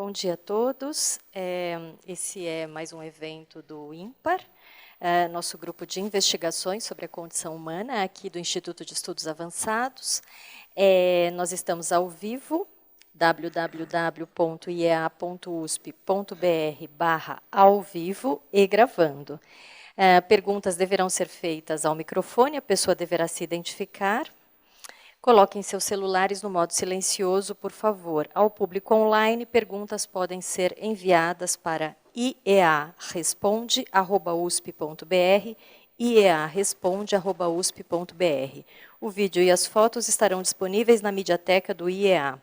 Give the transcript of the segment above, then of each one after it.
Bom dia a todos. Esse é mais um evento do IMPAR, nosso grupo de investigações sobre a condição humana, aqui do Instituto de Estudos Avançados. Nós estamos ao vivo, www.iea.usp.br/ao vivo e gravando. Perguntas deverão ser feitas ao microfone, a pessoa deverá se identificar. Coloquem seus celulares no modo silencioso, por favor. Ao público online, perguntas podem ser enviadas para iearesponde@usp.br, iearesponde@usp.br. O vídeo e as fotos estarão disponíveis na mediateca do IEA,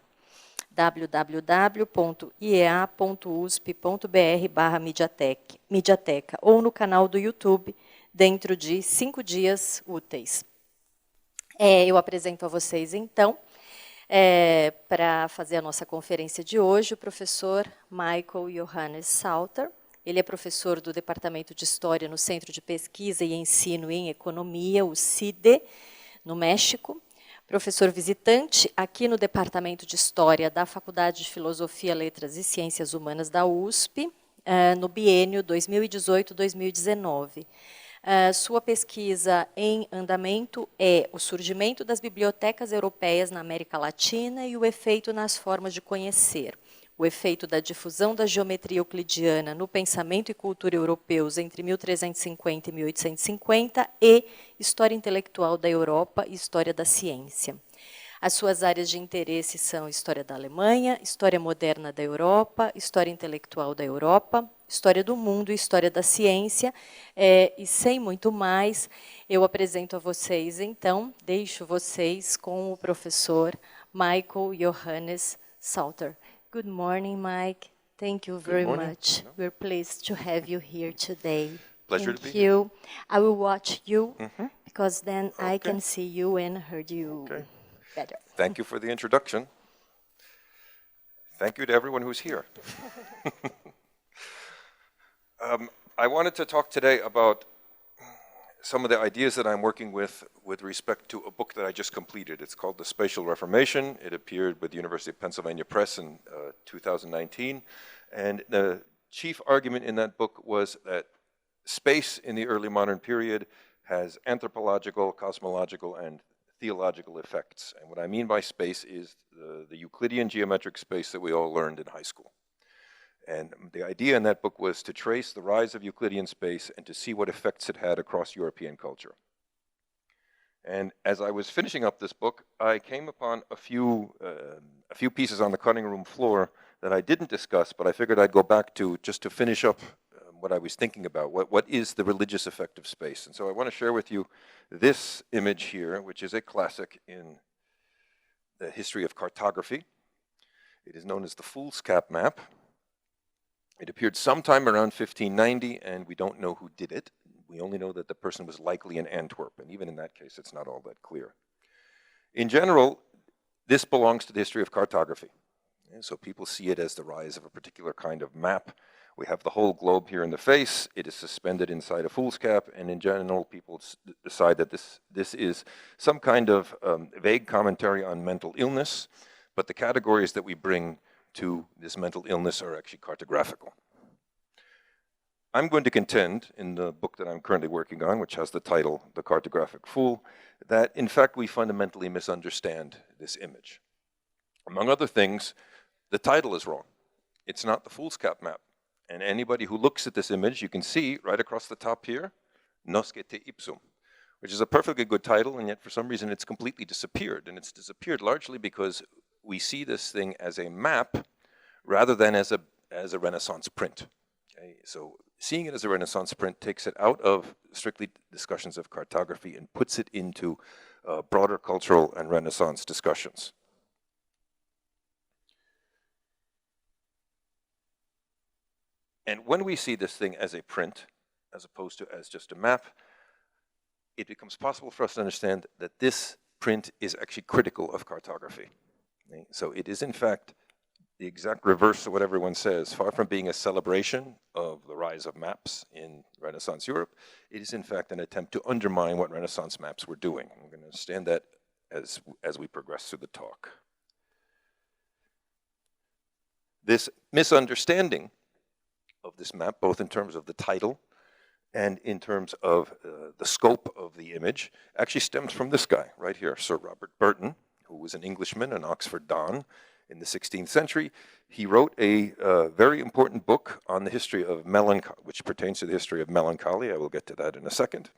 www.iea.usp.br/mediateca, ou no canal do YouTube, dentro de 5 dias úteis. Eu apresento a vocês, então, para fazer a nossa conferência de hoje, o professor Michael Johannes Salter. Ele é professor do Departamento de História no Centro de Pesquisa e Ensino em Economia, o CIDE, no México. Professor visitante aqui no Departamento de História da Faculdade de Filosofia, Letras e Ciências Humanas da USP, no biênio 2018-2019. Sua pesquisa em andamento é o surgimento das bibliotecas europeias na América Latina e o efeito nas formas de conhecer, o efeito da difusão da geometria euclidiana no pensamento e cultura europeus entre 1350 e 1850 e história intelectual da Europa e história da ciência. As suas áreas de interesse são história da Alemanha, história moderna da Europa, história intelectual da Europa, história do mundo e história da ciência. E sem muito mais, eu apresento a vocês, então, deixo vocês com o professor Michael Johannes Salter. Good morning, Mike. Thank you very much. We're pleased to have you here today. Pleasure to be Thank you. I will watch you, Mm-hmm. because then I Okay. can see you and heard you Okay. better. Thank you for the introduction. Thank you to everyone who's here. I wanted to talk today about some of the ideas that I'm working with respect to a book that I just completed. It's called The Spatial Reformation. It appeared with the University of Pennsylvania Press in 2019. And the chief argument in that book was that space in the early modern period has anthropological, cosmological, and theological effects. And what I mean by space is the Euclidean geometric space that we all learned in high school. And the idea in that book was to trace the rise of Euclidean space and to see what effects it had across European culture. And as I was finishing up this book, I came upon a few pieces on the cutting room floor that I didn't discuss, but I figured I'd go back to just to finish up what I was thinking about. What is the religious effect of space? And so I want to share with you this image here, which is a classic in the history of cartography. It is known as the Fool's Cap map. It appeared sometime around 1590, and we don't know who did it. We only know that the person was likely in Antwerp, and even in that case, it's not all that clear. In general, this belongs to the history of cartography. And so people see it as the rise of a particular kind of map. We have the whole globe here in the face. It is suspended inside a fool's cap, and in general, people decide that this is some kind of vague commentary on mental illness, but the categories that we bring to this mental illness are actually cartographical. I'm going to contend, in the book that I'm currently working on, which has the title, The Cartographic Fool, that in fact we fundamentally misunderstand this image. Among other things, the title is wrong. It's not the fool's cap map. And anybody who looks at this image, you can see right across the top here, Nosce te ipsum, which is a perfectly good title, and yet for some reason it's completely disappeared. And it's disappeared largely because we see this thing as a map rather than as a Renaissance print. Okay? So seeing it as a Renaissance print takes it out of strictly discussions of cartography and puts it into broader cultural and Renaissance discussions. And when we see this thing as a print, as opposed to as just a map, it becomes possible for us to understand that this print is actually critical of cartography. Okay? So it is in fact the exact reverse of what everyone says. Far from being a celebration of the rise of maps in Renaissance Europe, it is in fact an attempt to undermine what Renaissance maps were doing. We're going to understand that as we progress through the talk. This misunderstanding of this map, both in terms of the title and in terms of the scope of the image, actually stems from this guy right here, Sir Robert Burton, who was an Englishman, an Oxford Don in the 16th century. He wrote a very important book on the history of melancholy, which pertains to the history of melancholy. I will get to that in a second.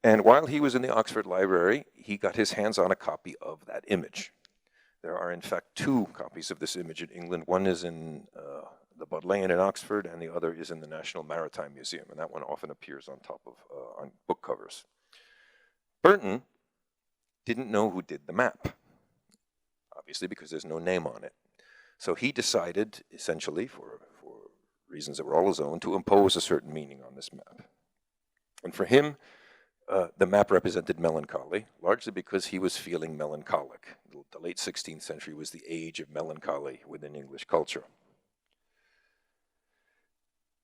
And while he was in the Oxford Library, he got his hands on a copy of that image. There are, in fact, 2 copies of this image in England. One is in the Bodleian in Oxford, and the other is in the National Maritime Museum, and that one often appears on top of on book covers. Burton didn't know who did the map, obviously because there's no name on it. So he decided, essentially, for reasons that were all his own, to impose a certain meaning on this map. And for him, the map represented melancholy, largely because he was feeling melancholic. The late 16th century was the age of melancholy within English culture.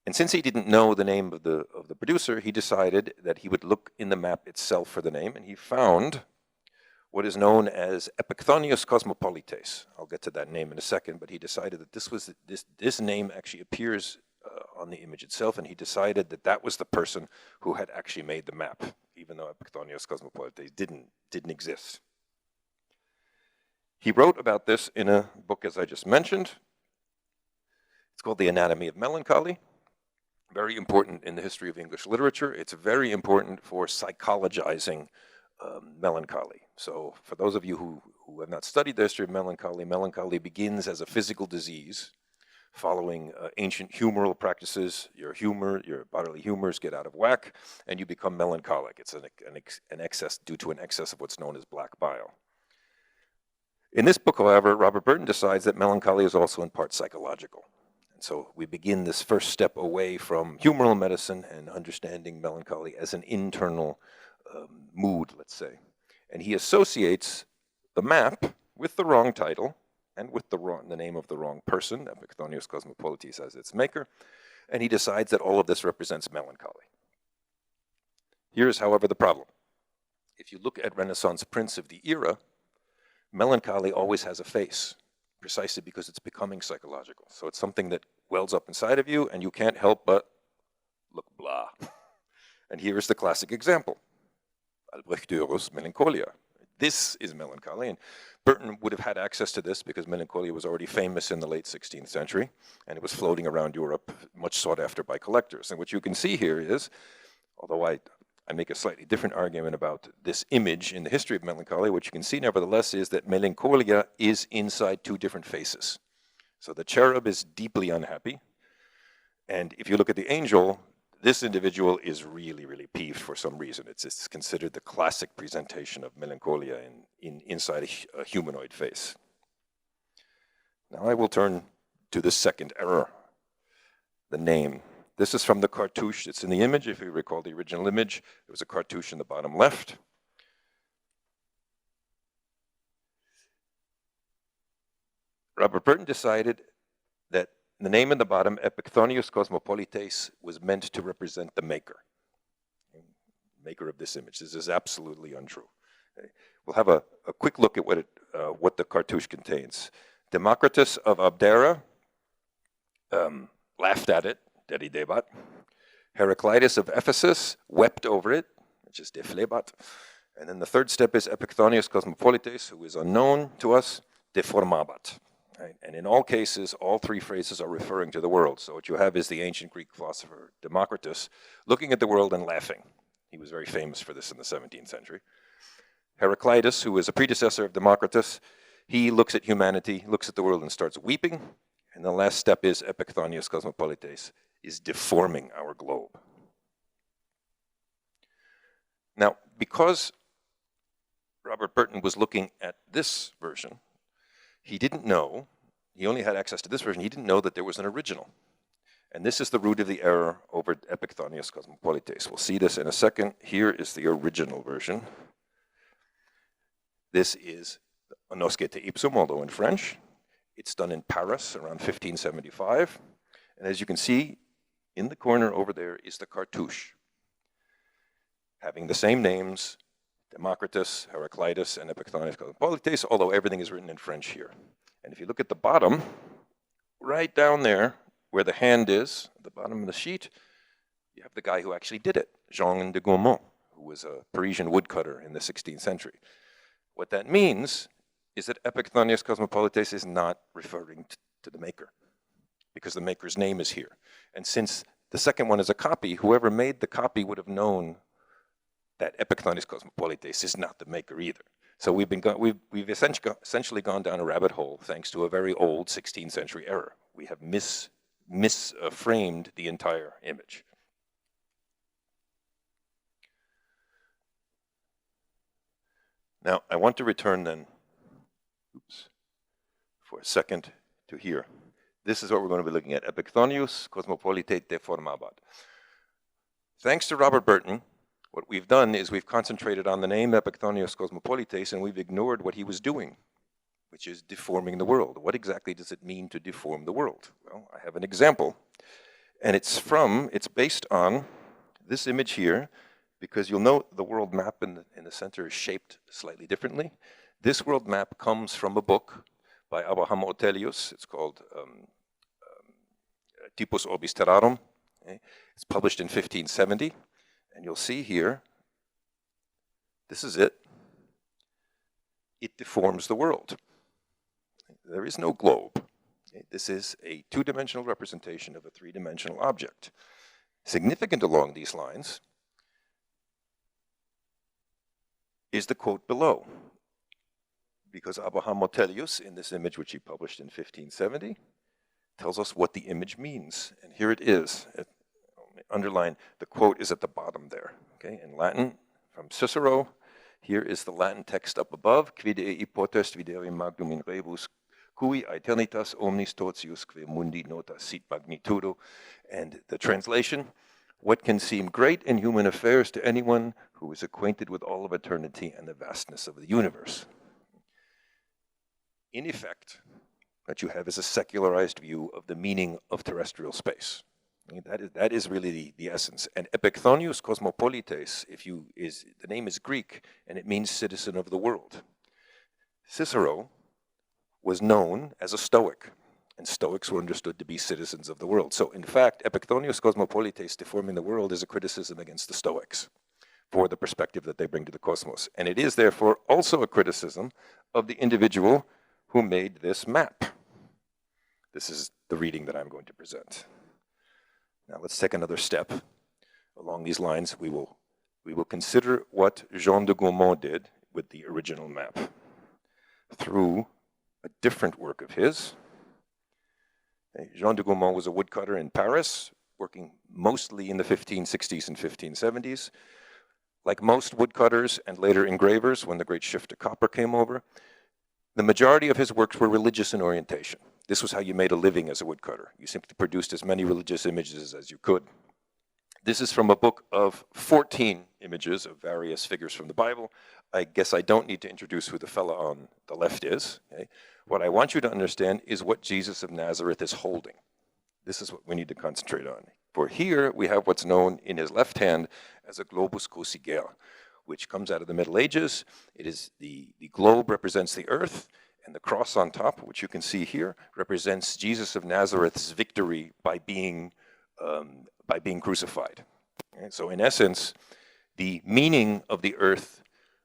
And since he didn't know the name of the producer, he decided that he would look in the map itself for the name, and he found what is known as Epicthonius Cosmopolites. I'll get to that name in a second, but he decided that this name actually appears on the image itself, and he decided that that was the person who had actually made the map, even though Epicthonius Cosmopolites didn't exist. He wrote about this in a book, as I just mentioned. It's called The Anatomy of Melancholy. Very important in the history of English literature. It's very important for psychologizing melancholy. So for those of you who have not studied the history of melancholy, melancholy begins as a physical disease following ancient humoral practices. Your bodily humors get out of whack, and you become melancholic. It's an excess due to an excess of what's known as black bile. In this book, however, Robert Burton decides that melancholy is also in part psychological. And so we begin this first step away from humoral medicine and understanding melancholy as an internal mood, let's say. And he associates the map with the wrong title and with the name of the wrong person, Epicthonius Cosmopolites as its maker, and he decides that all of this represents melancholy. Here's, however, the problem. If you look at Renaissance prints of the era, melancholy always has a face, precisely because it's becoming psychological. So it's something that wells up inside of you, and you can't help but look blah. And here is the classic example. Albrecht Dürer's Melancholia. This is melancholy, and Burton would have had access to this because melancholia was already famous in the late 16th century, and it was floating around Europe, much sought after by collectors. And what you can see here is, although I make a slightly different argument about this image in the history of melancholy, what you can see nevertheless is that melancholia is inside 2 different faces. So the cherub is deeply unhappy, and if you look at the angel, this individual is really, really peeved for some reason. It's considered the classic presentation of melancholia inside a humanoid face. Now I will turn to the second error, the name. This is from the cartouche. It's in the image. If you recall the original image, there was a cartouche in the bottom left. Robert Burton decided that the name in the bottom, Epicthonius Cosmopolites, was meant to represent the maker of this image. This is absolutely untrue. Okay. We'll have a quick look at what the cartouche contains. Democritus of Abdera laughed at it, Deridebat. Heraclitus of Ephesus wept over it, which is deflebat. And then the third step is Epicthonius Cosmopolites, who is unknown to us, deformabat. Right? And in all cases, all 3 phrases are referring to the world. So what you have is the ancient Greek philosopher Democritus looking at the world and laughing. He was very famous for this in the 17th century. Heraclitus, who is a predecessor of Democritus, he looks at humanity, looks at the world and starts weeping. And the last step is Epicthonius Cosmopolites, is deforming our globe. Now, because Robert Burton was looking at this version, he didn't know, he only had access to this version, he didn't know that there was an original. And this is the root of the error over Epicthonius Cosmopolites. We'll see this in a second. Here is the original version. This is Noscete ipsum, although in French. It's done in Paris around 1575. And as you can see, in the corner over there is the cartouche, having the same names, Democritus, Heraclitus, and Epicthonius Cosmopolites, although everything is written in French here. And if you look at the bottom, right down there, where the hand is, at the bottom of the sheet, you have the guy who actually did it, Jean de Gaumont, who was a Parisian woodcutter in the 16th century. What that means is that epicthonios cosmopolites is not referring to the maker, because the maker's name is here. And since the second one is a copy, whoever made the copy would have known that epicthonios cosmopolites is not the maker either. So we've essentially gone down a rabbit hole thanks to a very old 16th century error. We have misframed the entire image. Now, I want to return then, for a second to here. This is what we're going to be looking at, epicthonios cosmopolites deformabat. Thanks to Robert Burton, what we've done is we've concentrated on the name epicthonios cosmopolites and we've ignored what he was doing, which is deforming the world. What exactly does it mean to deform the world? Well, I have an example, and it's based on this image here, because you'll note the world map in the center is shaped slightly differently. This world map comes from a book by Abraham Ortelius. It's called Typus Orbis Terrarum. Okay? It's published in 1570. And you'll see here, this is it. It deforms the world. There is no globe. Okay? This is a two-dimensional representation of a three-dimensional object. Significant along these lines is the quote below. Because Abraham Ortelius, in this image which he published in 1570, tells us what the image means. And here it is. Underline, the quote is at the bottom there. Okay, in Latin, from Cicero. Here is the Latin text up above. Quid potest videre magnum in rebus, cui aeternitas omnis totius que mundi nota sit magnitudo. And the translation, what can seem great in human affairs to anyone who is acquainted with all of eternity and the vastness of the universe. In effect, what you have is a secularized view of the meaning of terrestrial space. That is really the essence. And epicthonios cosmopolites, the name is Greek, and it means citizen of the world. Cicero was known as a Stoic, and Stoics were understood to be citizens of the world. So in fact, epicthonios cosmopolites deforming the world is a criticism against the Stoics for the perspective that they bring to the cosmos. And it is therefore also a criticism of the individual who made this map. This is the reading that I'm going to present. Now let's take another step. Along these lines, we will consider what Jean de Gaumont did with the original map through a different work of his. Jean de Gaumont was a woodcutter in Paris, working mostly in the 1560s and 1570s. Like most woodcutters and later engravers, when the great shift to copper came over, the majority of his works were religious in orientation. This was how you made a living as a woodcutter. You simply produced as many religious images as you could. This is from a book of 14 images of various figures from the Bible. I guess I don't need to introduce who the fella on the left is. Okay? What I want you to understand is what Jesus of Nazareth is holding. This is what we need to concentrate on. For here we have what's known in his left hand as a globus cruciger, which comes out of the Middle Ages. It is the globe represents the earth, and the cross on top, which you can see here, represents Jesus of Nazareth's victory by being crucified. And so in essence, the meaning of the earth,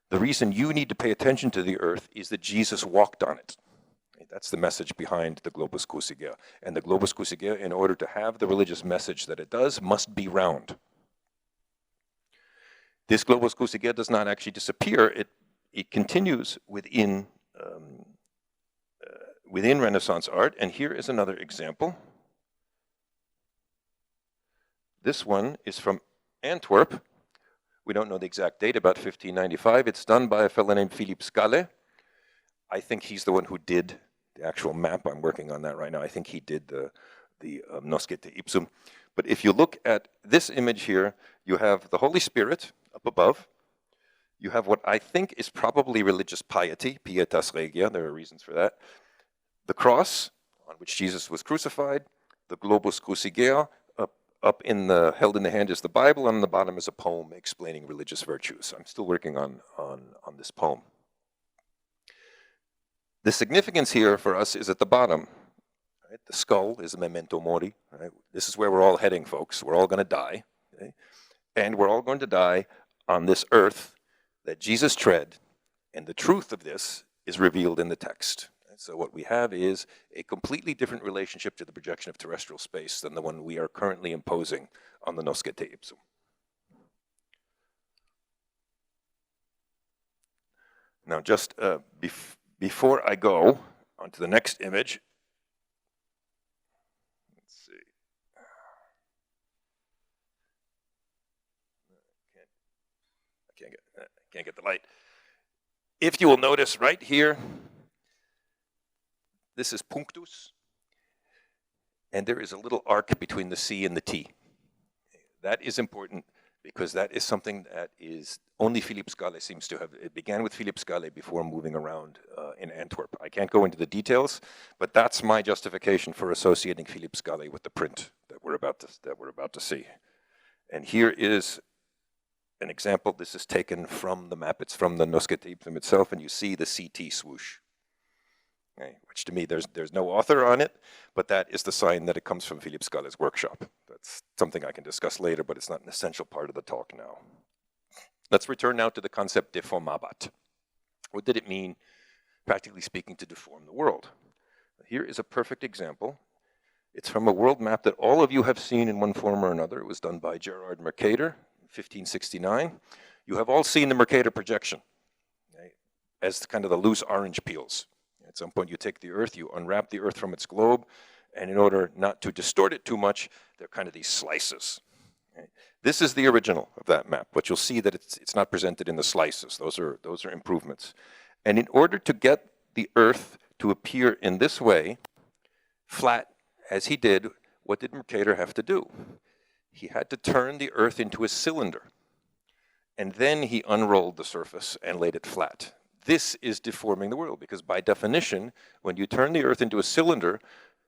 the reason you need to pay attention to the earth is that Jesus walked on it. That's the message behind the globus cruciger. And the globus cruciger, in order to have the religious message that it does, must be round. This globus cruciger does not actually disappear. It continues within Renaissance art. And here is another example. This one is from Antwerp. We don't know the exact date, about 1595. It's done by a fellow named Philippe Scale. I think he's the one who did the actual map. I'm working on that right now. I think he did the Noscete Ipsum. But if you look at this image here, you have the Holy Spirit up above. You have what I think is probably religious piety, pietas regia. There are reasons for that. The cross on which Jesus was crucified, the globus cruciger, held in the hand is the Bible, and on the bottom is a poem explaining religious virtues. I'm still working on this poem. The significance here for us is at the bottom. Right? The skull is a memento mori. Right? This is where we're all heading, folks. We're all going to die. Okay? And we're all going to die on this earth that Jesus tread, and the truth of this is revealed in the text. And so what we have is a completely different relationship to the projection of terrestrial space than the one we are currently imposing on the Neste ipsum. Now, just before I go on to the next image, let's see. I can't get the light. If you will notice right here, this is punctus, and there is a little arc between the C and the T. That is important because that is something that is only Philippe Scale seems to have. It began with Philippe Scale before moving around in Antwerp. I can't go into the details, but that's my justification for associating Philippe Scale with the print that we're about to see. And here is an example. This is taken from the map. It's from the Neste ipsum itself, and you see the CT swoosh. Okay, which to me, there's no author on it, but that is the sign that it comes from Philippe Scale's workshop. That's something I can discuss later, but it's not an essential part of the talk now. Let's return now to the concept deformabat. What did it mean, practically speaking, to deform the world? Here is a perfect example. It's from a world map that all of you have seen in one form or another. It was done by Gerard Mercator in 1569. You have all seen the Mercator projection, okay, as kind of the loose orange peels. At some point you take the Earth, you unwrap the Earth from its globe, and in order not to distort it too much, they're kind of these slices. Okay. This is the original of that map, but you'll see that it's not presented in the slices. Those are improvements. And in order to get the Earth to appear in this way, flat as he did, what did Mercator have to do? He had to turn the Earth into a cylinder, and then he unrolled the surface and laid it flat. This is deforming the world, because by definition, when you turn the Earth into a cylinder,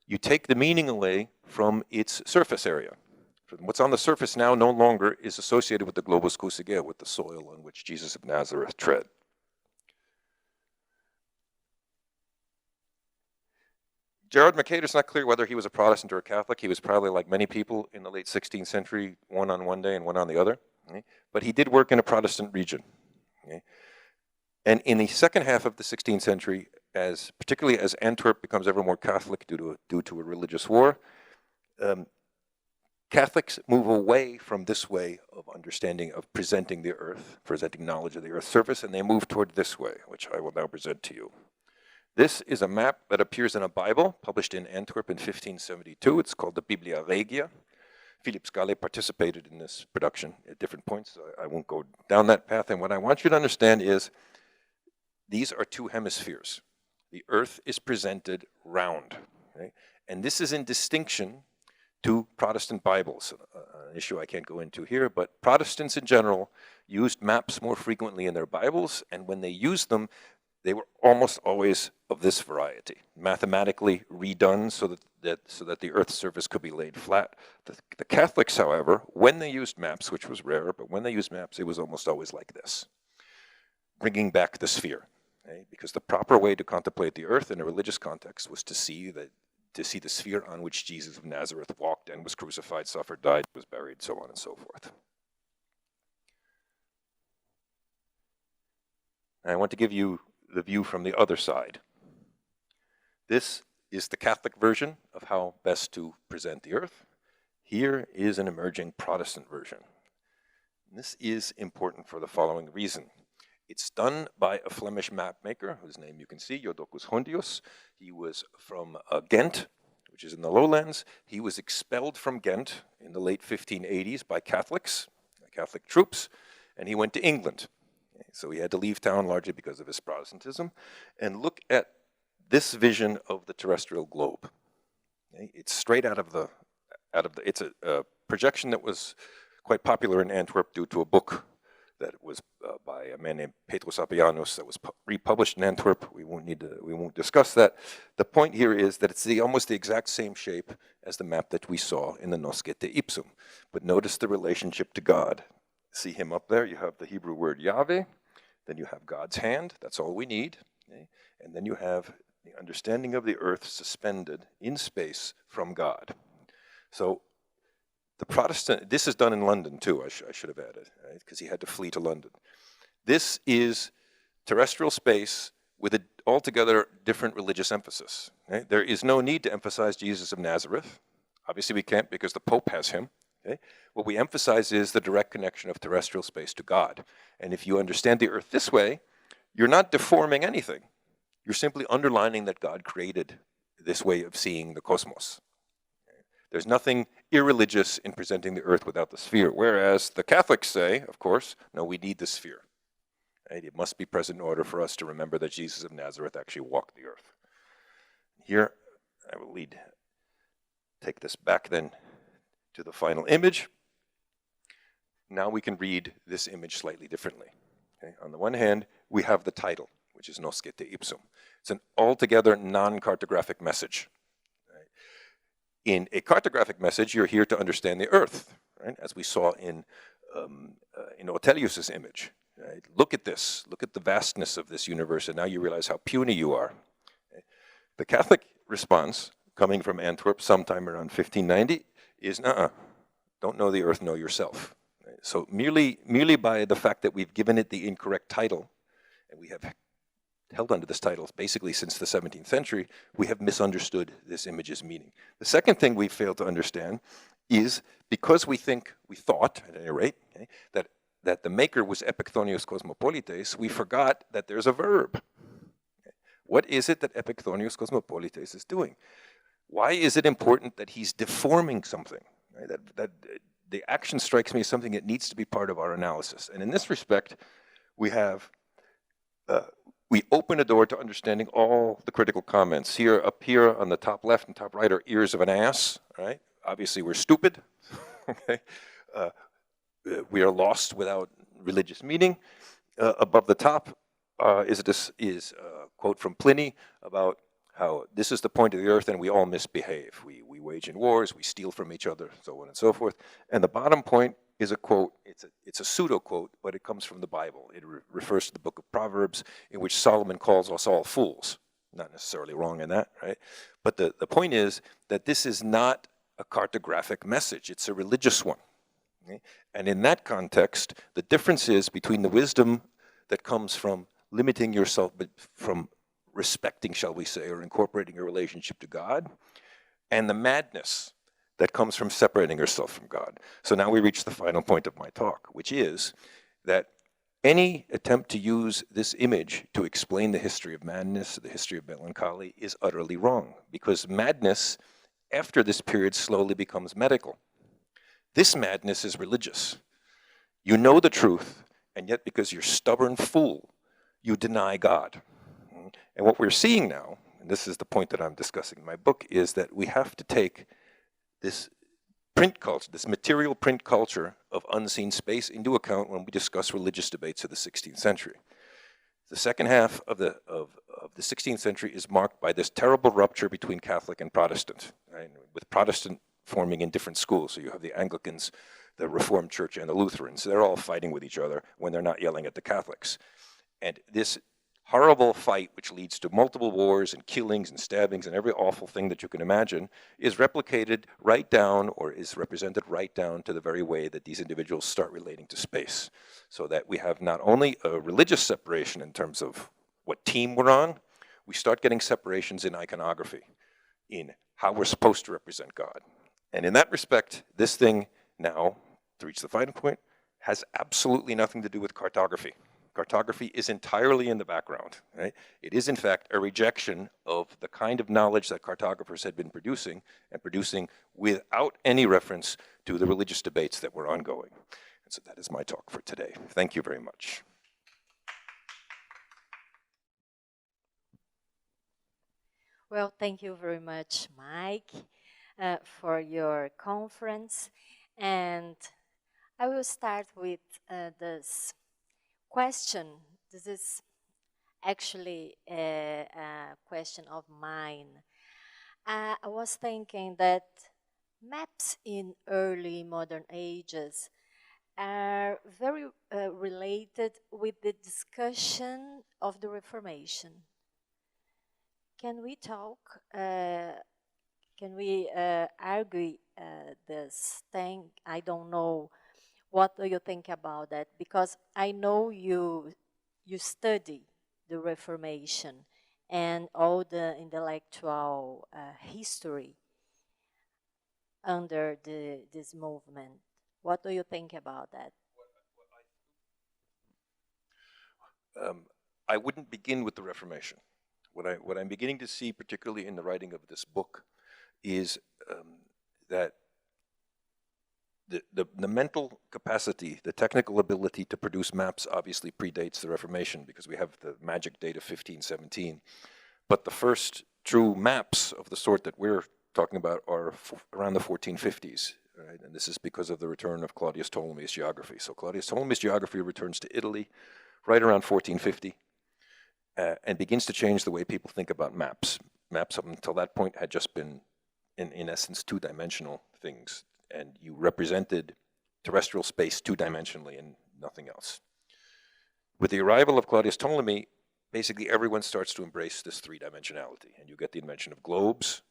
you take the meaning away from its surface area. What's on the surface now no longer is associated with the globus crucigea, with the soil on which Jesus of Nazareth tread. Gerard Mercator's not clear whether he was a Protestant or a Catholic. He was probably, like many people in the late 16th century, one on one day and one on the other. Okay? But he did work in a Protestant region. Okay? And in the second half of the 16th century, particularly as Antwerp becomes ever more Catholic due to a religious war, Catholics move away from this way of understanding, of presenting the Earth, presenting knowledge of the Earth's surface, and they move toward this way, which I will now present to you. This is a map that appears in a Bible published in Antwerp in 1572. It's called the Biblia Regia. Philippe Scale participated in this production at different points. So I won't go down that path. And what I want you to understand is these are two hemispheres. The Earth is presented round. Okay? And this is in distinction to Protestant Bibles, an issue I can't go into here, but Protestants in general used maps more frequently in their Bibles, and when they used them, they were almost always of this variety, mathematically redone so that the Earth's surface could be laid flat. The Catholics, however, when they used maps, which was rare, but when they used maps, it was almost always like this, bringing back the sphere. Okay? Because the proper way to contemplate the Earth in a religious context was to see the sphere on which Jesus of Nazareth walked and was crucified, suffered, died, was buried, so on and so forth. And I want to give you the view from the other side. This is the Catholic version of how best to present the Earth. Here is an emerging Protestant version. And this is important for the following reason. It's done by a Flemish map maker, whose name you can see, Jodocus Hondius. He was from Ghent, which is in the lowlands. He was expelled from Ghent in the late 1580s by Catholics, Catholic troops, and he went to England. Okay, so he had to leave town largely because of his Protestantism. And look at this vision of the terrestrial globe. Okay, it's straight out of the, it's a projection that was quite popular in Antwerp due to a book that was by a man named Petrus Appianus that was republished in Antwerp. We won't discuss that. The point here is that it's almost the exact same shape as the map that we saw in the Neste ipsum. But notice the relationship to God. See him up there? You have the Hebrew word Yahweh, then you have God's hand, that's all we need. Okay? And then you have the understanding of the earth suspended in space from God. So the Protestant, this is done in London too, I should have added, right? Because he had to flee to London. This is terrestrial space with an altogether different religious emphasis. Right? There is no need to emphasize Jesus of Nazareth. Obviously we can't because the Pope has him. Okay? What we emphasize is the direct connection of terrestrial space to God. And if you understand the earth this way, you're not deforming anything. You're simply underlining that God created this way of seeing the cosmos. There's nothing irreligious in presenting the earth without the sphere, whereas the Catholics say, of course, no, we need the sphere. Right? It must be present in order for us to remember that Jesus of Nazareth actually walked the earth. Here, I will take this back then to the final image. Now we can read this image slightly differently. Okay? On the one hand, we have the title, which is Nosce te ipsum. It's an altogether non-cartographic message. Right? In a cartographic message, you're here to understand the earth, right? As we saw in Ortelius's image. Right? Look at this. Look at the vastness of this universe, and now you realize how puny you are. Okay? The Catholic response, coming from Antwerp sometime around 1590, is, don't know the earth, know yourself. Right? So merely by the fact that we've given it the incorrect title, and we have held under this title basically since the 17th century, we have misunderstood this image's meaning. The second thing we failed to understand is because we thought, at any rate, okay, that the maker was epikthonios cosmopolites, we forgot that there's a verb. Okay. What is it that epikthonios cosmopolites is doing? Why is it important that he's deforming something? Right? That the action strikes me as something that needs to be part of our analysis. And in this respect, we open a door to understanding all the critical comments. Here, up here on the top left and top right are ears of an ass, right? Obviously we're stupid, okay? We are lost without religious meaning. Above the top is a quote from Pliny about how this is the point of the earth and we all misbehave. We wage in wars, we steal from each other, so on and so forth. And the bottom point is a quote, it's a pseudo quote, but it comes from the Bible. It refers to the book of Proverbs in which Solomon calls us all fools. Not necessarily wrong in that, right? But the point is that this is not a cartographic message, it's a religious one. Okay? And in that context, the difference is between the wisdom that comes from limiting yourself, but from respecting, shall we say, or incorporating your relationship to God, and the madness that comes from separating yourself from God. So now we reach the final point of my talk, which is that any attempt to use this image to explain the history of madness, the history of melancholy, is utterly wrong, because madness, after this period, slowly becomes medical. This madness is religious. You know the truth, and yet because you're a stubborn fool, you deny God. And what we're seeing now, and this is the point that I'm discussing in my book, is that we have to take this print culture, this material print culture of unseen space into account when we discuss religious debates of the 16th century. The second half of the 16th century is marked by this terrible rupture between Catholic and Protestant, right? With Protestant forming in different schools. So you have the Anglicans, the Reformed Church, and the Lutherans. They're all fighting with each other when they're not yelling at the Catholics. And this horrible fight, which leads to multiple wars and killings and stabbings and every awful thing that you can imagine, is replicated right down, or is represented right down to the very way that these individuals start relating to space. So that we have not only a religious separation in terms of what team we're on, we start getting separations in iconography, in how we're supposed to represent God. And in that respect, this thing now, to reach the final point, has absolutely nothing to do with cartography. Cartography is entirely in the background, right? It is, in fact, a rejection of the kind of knowledge that cartographers had been producing, and producing without any reference to the religious debates that were ongoing. And so that is my talk for today. Thank you very much. Well, thank you very much, Mike, for your conference. And I will start with this question. This is actually a question of mine. I was thinking that maps in early modern ages are very related with the discussion of the Reformation. Can we talk, can we argue this thing? I don't know. What do you think about that? Because I know you study the Reformation and all the intellectual history under this movement. What do you think about that? I wouldn't begin with the Reformation. What I'm beginning to see, particularly in the writing of this book, is that the mental capacity, the technical ability to produce maps obviously predates the Reformation because we have the magic date of 1517. But the first true maps of the sort that we're talking about are around the 1450s. Right? And this is because of the return of Claudius Ptolemy's geography. So Claudius Ptolemy's geography returns to Italy right around 1450 and begins to change the way people think about maps. Maps up until that point had just been, in essence, two-dimensional things. And you represented terrestrial space two-dimensionally and nothing else. With the arrival of Claudius Ptolemy, basically everyone starts to embrace this three-dimensionality. And you get the invention of globes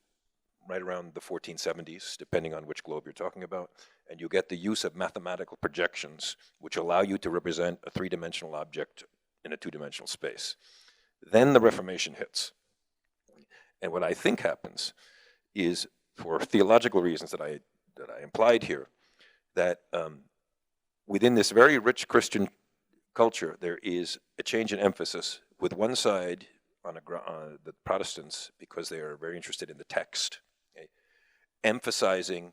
right around the 1470s, depending on which globe you're talking about. And you get the use of mathematical projections, which allow you to represent a three-dimensional object in a two-dimensional space. Then the Reformation hits. And what I think happens is, for theological reasons that I implied here, that within this very rich Christian culture, there is a change in emphasis with one side on the Protestants, because they are very interested in the text, okay, emphasizing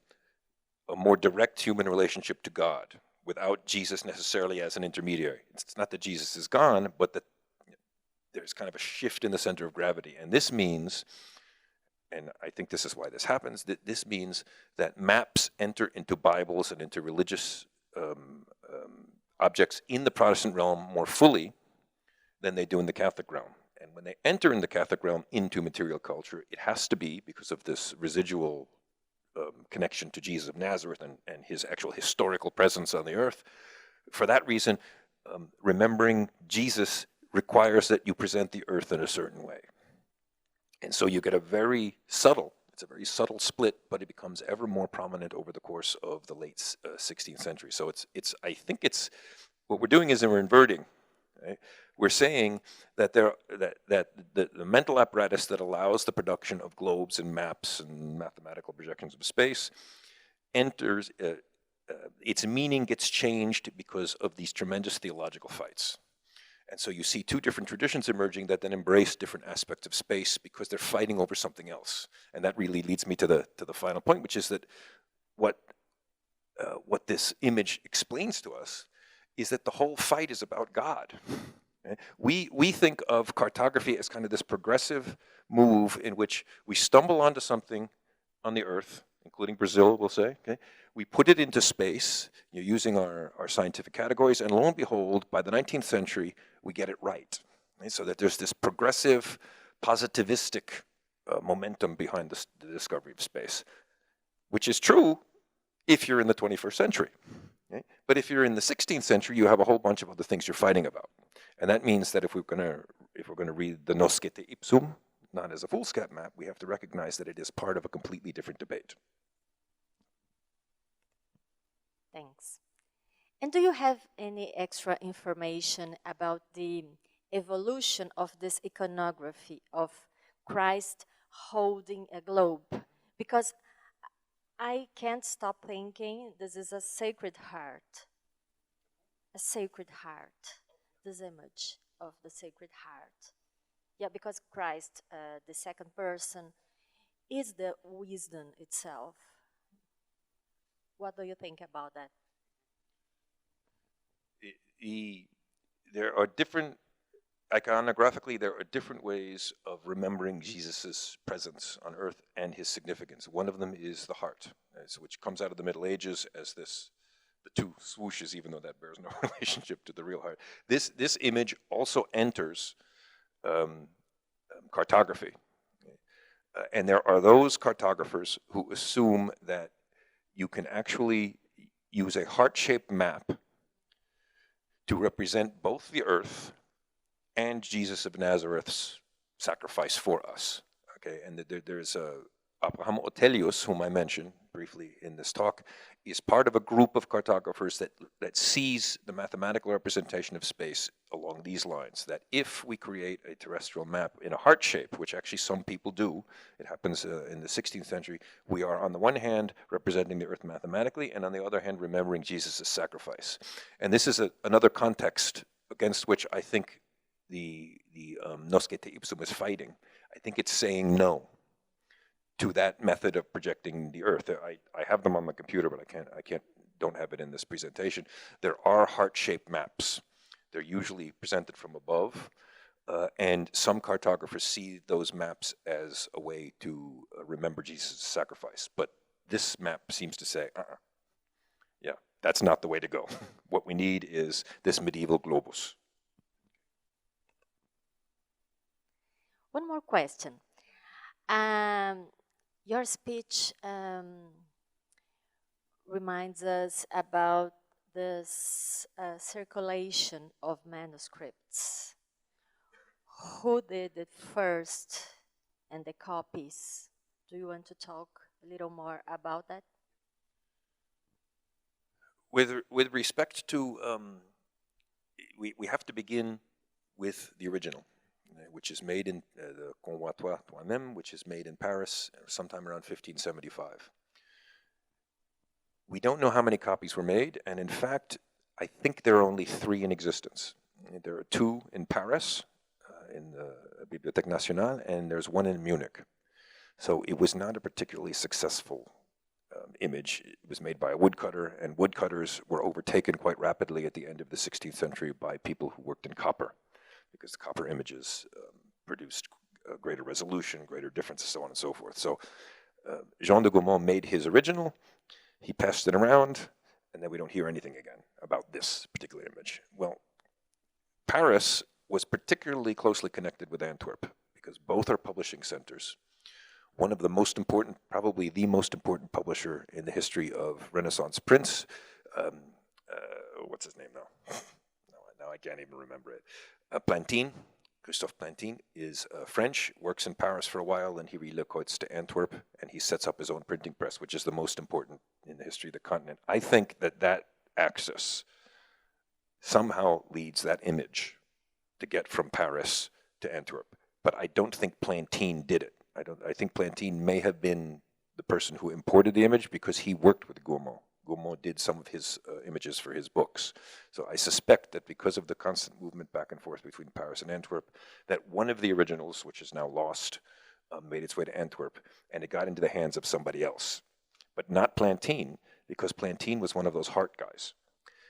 a more direct human relationship to God without Jesus necessarily as an intermediary. It's not that Jesus is gone, but that there's kind of a shift in the center of gravity. And this means, and I think this is why this happens, that this means that maps enter into Bibles and into religious objects in the Protestant realm more fully than they do in the Catholic realm. And when they enter in the Catholic realm into material culture, it has to be because of this residual connection to Jesus of Nazareth and his actual historical presence on the earth. For that reason, remembering Jesus requires that you present the earth in a certain way. And so you get it's a very subtle split, but it becomes ever more prominent over the course of the late 16th century. So I think what we're doing is we're inverting. Right? We're saying that the mental apparatus that allows the production of globes and maps and mathematical projections of space enters, its meaning gets changed because of these tremendous theological fights. And so you see two different traditions emerging that then embrace different aspects of space because they're fighting over something else. And that really leads me to the final point, which is that what this image explains to us is that the whole fight is about God. We think of cartography as kind of this progressive move in which we stumble onto something on the earth, including Brazil, we'll say, okay? We put it into space, using our scientific categories, and lo and behold, by the 19th century, we get it right. So that there's this progressive, positivistic momentum behind the discovery of space, which is true if you're in the 21st century. Okay? But if you're in the 16th century, you have a whole bunch of other things you're fighting about. And that means that if we're going to read the Noscete Ipsum, not as a foolscap map, we have to recognize that it is part of a completely different debate. Thanks. And do you have any extra information about the evolution of this iconography of Christ holding a globe? Because I can't stop thinking this is a sacred heart. A sacred heart. This image of the sacred heart. Yeah, because Christ, the second person, is the wisdom itself. What do you think about that? There are different, iconographically, there are different ways of remembering Jesus' presence on earth and his significance. One of them is the heart, which comes out of the Middle Ages as the two swooshes, even though that bears no relationship to the real heart. This image also enters cartography. And there are those cartographers who assume that you can actually use a heart-shaped map to represent both the earth and Jesus of Nazareth's sacrifice for us. Okay, and there's Abraham Ortelius, whom I mentioned briefly in this talk, is part of a group of cartographers that sees the mathematical representation of space along these lines, that if we create a terrestrial map in a heart shape, which actually some people do, it happens in the 16th century, we are on the one hand representing the earth mathematically, and on the other hand remembering Jesus' sacrifice. And this is another context against which I think the Noscete Ipsum is fighting. I think it's saying no to that method of projecting the Earth. I have them on my computer, but don't have it in this presentation. There are heart-shaped maps. They're usually presented from above, and some cartographers see those maps as a way to remember Jesus' sacrifice. But this map seems to say, yeah, that's not the way to go. What we need is this medieval globus. One more question. Your speech reminds us about this circulation of manuscripts. Who did it first and the copies? Do you want to talk a little more about that? With respect to, we have to begin with the original, which is made in the Convoi toi-même, which is made in Paris sometime around 1575. We don't know how many copies were made, and in fact, I think there are only 3 in existence. There are 2 in Paris, in the Bibliothèque Nationale, and there's 1 in Munich. So it was not a particularly successful image. It was made by a woodcutter, and woodcutters were overtaken quite rapidly at the end of the 16th century by people who worked in copper, because the copper images produced greater resolution, greater differences, so on and so forth. So Jean de Gaumont made his original, he passed it around, and then we don't hear anything again about this particular image. Well, Paris was particularly closely connected with Antwerp, because both are publishing centers. One of the most important, probably the most important publisher in the history of Renaissance prints, what's his name now? Now I can't even remember it. Plantin, Christophe Plantin, is French, works in Paris for a while, and he relocates to Antwerp, and he sets up his own printing press, which is the most important in the history of the continent. I think that axis somehow leads that image to get from Paris to Antwerp. But I don't think Plantin did it. I think Plantin may have been the person who imported the image because he worked with Gaumont. Gaumont did some of his images for his books. So I suspect that because of the constant movement back and forth between Paris and Antwerp, that one of the originals, which is now lost, made its way to Antwerp, and it got into the hands of somebody else. But not Plantin, because Plantin was one of those heart guys.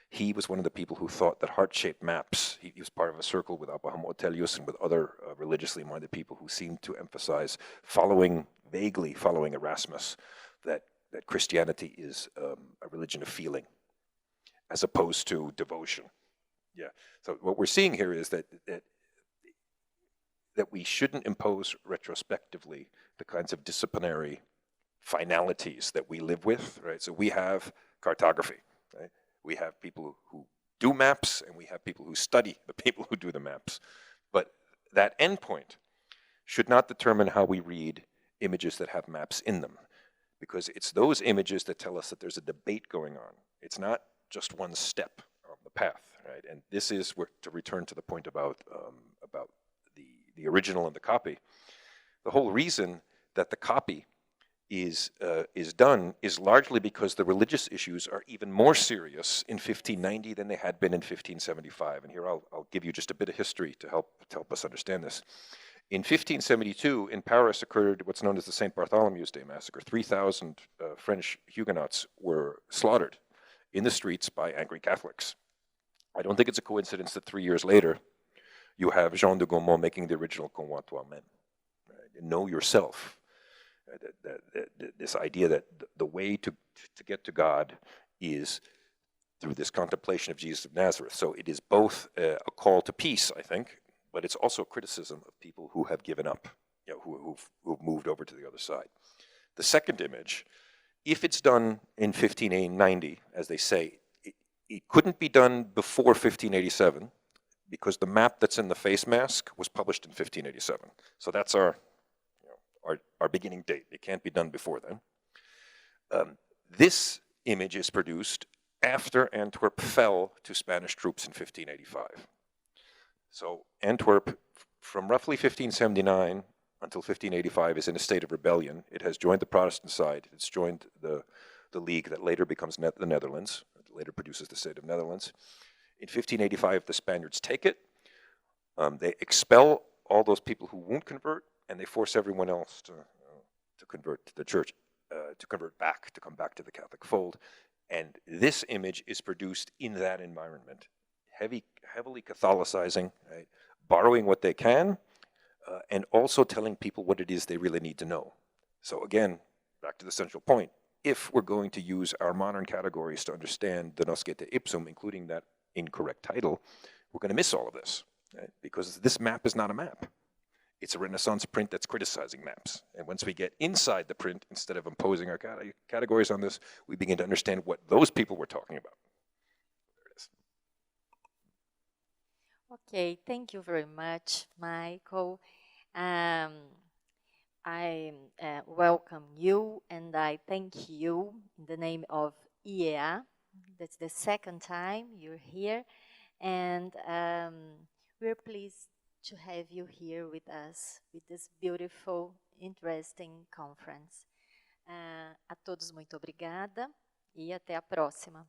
He was one of the people who thought that heart-shaped maps, he was part of a circle with Abraham Ortelius and with other religiously minded people who seemed to emphasize vaguely following Erasmus, that Christianity is a religion of feeling as opposed to devotion. Yeah. So what we're seeing here is that we shouldn't impose retrospectively the kinds of disciplinary finalities that we live with, right? So we have cartography, right? We have people who do maps, and we have people who study the people who do the maps. But that endpoint should not determine how we read images that have maps in them, because it's those images that tell us that there's a debate going on. It's not just one step on the path, right? And this is where, to return to the point about the original and the copy. The whole reason that the copy is done is largely because the religious issues are even more serious in 1590 than they had been in 1575. And here I'll give you just a bit of history to help us understand this. In 1572, in Paris occurred what's known as the St. Bartholomew's Day Massacre. 3,000 French Huguenots were slaughtered in the streets by angry Catholics. I don't think it's a coincidence that 3 years later, you have Jean de Gaumont making the original Convoi toi-même. Right? Know yourself. This idea that the way to get to God is through this contemplation of Jesus of Nazareth. So it is both a call to peace, I think, but it's also a criticism of people who have given up, who've moved over to the other side. The second image, if it's done in 1590, as they say, it couldn't be done before 1587, because the map that's in the face mask was published in 1587. So that's our beginning date. It can't be done before then. This image is produced after Antwerp fell to Spanish troops in 1585. So Antwerp, from roughly 1579 until 1585, is in a state of rebellion. It has joined the Protestant side. It's joined the league that later becomes the Netherlands, later produces the state of Netherlands. In 1585, the Spaniards take it. They expel all those people who won't convert, and they force everyone else to convert to the church, to convert back, to come back to the Catholic fold. And this image is produced in that environment, heavily Catholicizing, right? Borrowing what they can, and also telling people what it is they really need to know. So again, back to the central point, if we're going to use our modern categories to understand the Noscete Ipsum, including that incorrect title, we're going to miss all of this, right? Because this map is not a map. It's a Renaissance print that's criticizing maps. And once we get inside the print, instead of imposing our categories on this, we begin to understand what those people were talking about. There it is. Okay, thank you very much, Michael. I welcome you, and I thank you in the name of IEA. That's the second time you're here, and we're pleased to have you here with us with this beautiful, interesting conference. A todos muito obrigada e até a próxima.